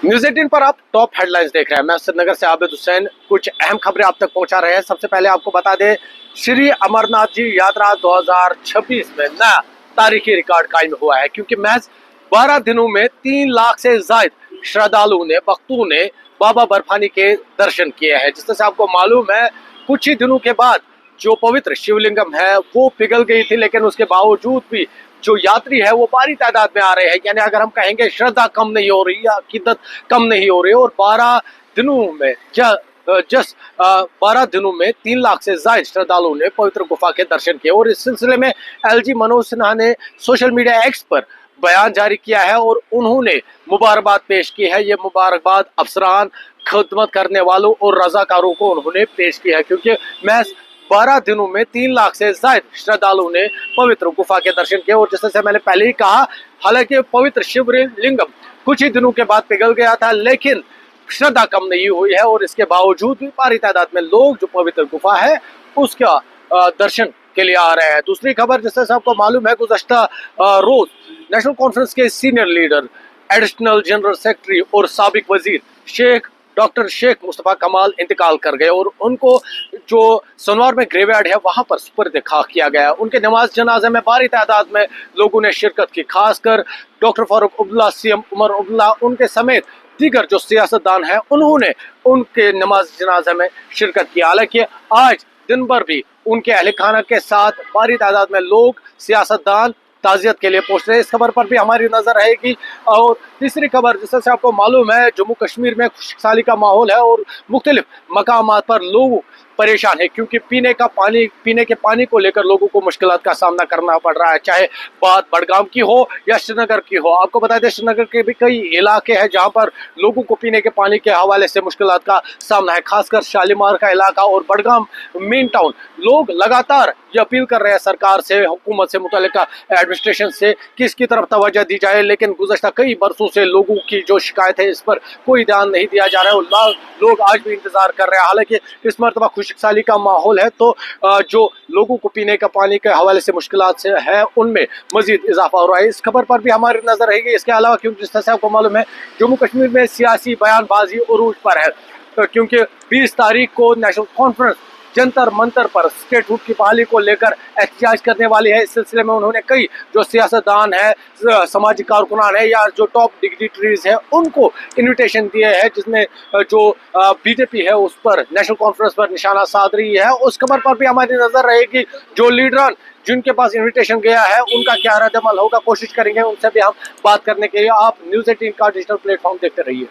News 18 पर आप top headlines देख रहे हैं। मैं श्रीनगर से आबिद हुसैन कुछ अहम खबरें आप तक पहुंचा रहे हैं। सबसे पहले आपको बता दें, श्री अमरनाथ जी यात्रा 2026 में नया तारीखी रिकॉर्ड कायम हुआ है, क्योंकि महज 12 दिनों में 3 लाख से ज्यादा श्रद्धालुओं ने, भक्तों ने बाबा बर्फानी के दर्शन किए हैं। जिस तरह से आपको मालूम है, कुछ ही दिनों के बाद जो पवित्र शिवलिंगम है वो पिघल गई थी, लेकिन उसके बावजूद भी जो यात्री है वो भारी तादाद में आ रहे हैं। यानी अगर हम कहेंगे श्रद्धा कम नहीं हो रही या अकीदत कम नहीं हो रही, और 12 दिनों में 12 दिनों में 3 लाख से ज्यादा श्रद्धालुओं ने पवित्र गुफा के दर्शन किए। और इस सिलसिले में एलजी मनोज सिन्हा ने सोशल मीडिया एक्स पर बयान जारी किया है और उन्होंने मुबारकबाद पेश की है। ये मुबारकबाद अफसरान, खिदमत करने वालों और रजाकारों को उन्होंने पेश की है, क्योंकि महज 12 दिनों में 3 लाख से ज्यादा श्रद्धालुओं ने पवित्र गुफा के दर्शन किए। और जैसे मैंने पहले ही कहा, हालांकि पवित्र शिवलिंगम कुछ ही दिनों के बाद पिघल गया था, लेकिन श्रद्धा कम नहीं हुई है और इसके बावजूद भी भारी तादाद में लोग जो पवित्र गुफा है उसका दर्शन के लिए आ रहे हैं। दूसरी खबर, जैसे आपको मालूम है, गुज़श्ता रोज नेशनल कॉन्फ्रेंस के senior leader, additional general secretary और साबिक वजीर डॉक्टर शेख मुस्तफा कमाल इंतकाल कर गए और उनको जो सोनवार में ग्रेवयार्ड है वहां पर सुपुर्द खाक किया गया। उनके नमाज जनाजे में भारी तादाद में लोगों ने शिरकत की, खासकर डॉक्टर फारूक अब्दुल्ला, सीएम उमर अब्दुल्ला, उनके समेत दीगर जो सियासतदान हैं उन्होंने उनके नमाज जनाजे में शिरकत की। हालांकि आज दिन भर भी उनके अहल खाना के साथ भारी तादाद में लोग, सियासतदान ताजियत के लिए पहुंच रहे हैं। इस खबर पर भी हमारी नजर रहेगी। और तीसरी खबर, जैसे आपको मालूम है, जम्मू कश्मीर में खुशहाली का माहौल है और मुख्तलिफ मकामात पर लोग परेशान है, क्योंकि पीने के पानी को लेकर लोगों को मुश्किलात का सामना करना पड़ रहा है, चाहे बात बडगाम की हो या श्रीनगर की हो। आपको बता दें, श्रीनगर के भी कई इलाके हैं जहां पर लोगों को पीने के पानी के हवाले से मुश्किलात का सामना है, खासकर शालीमार का इलाका और बडगाम मेन टाउन। लोग लगातार ये अपील कर रहे हैं सरकार से, हुकूमत से, मुतल्लिका एडमिनिस्ट्रेशन से कि इसकी तरफ तवज्जो दी जाए, लेकिन गुज़श्ता कई बरसों से लोगों की जो शिकायत है इस पर कोई ध्यान नहीं दिया जा रहा है और लोग आज भी इंतजार कर रहे हैं। हालांकि इस मरतबा खुशहाली का माहौल है, तो जो लोगों को पीने का पानी के हवाले से मुश्किलात से है उनमें मजीद इजाफा हो रहा है। इस खबर पर भी हमारी नजर रहेगी। इसके अलावा, क्योंकि जिस तरह से आपको मालूम है, जम्मू कश्मीर में सियासी बयानबाजी उरूज पर है, क्योंकि 20 तारीख को नेशनल कॉन्फ्रेंस जंतर मंतर पर स्टेटहुड की बहाली को लेकर एहतजाज करने वाली है। इस सिलसिले में उन्होंने कई जो सियासतदान है, सामाजिक कारकुनान है या जो टॉप डिग्निटरीज है उनको इन्विटेशन दिए हैं, जिसमें जो बीजेपी है उस पर नेशनल कॉन्फ्रेंस पर निशाना साध रही है। उस खबर पर भी हमारी नजर रहेगी। जो लीडरान जिनके पास इन्विटेशन गया है उनका क्या रद्द अमल होगा, कोशिश करेंगे उनसे भी हम बात करने के लिए। आप न्यूज़ 18 का डिजिटल प्लेटफॉर्म देखते रहिए।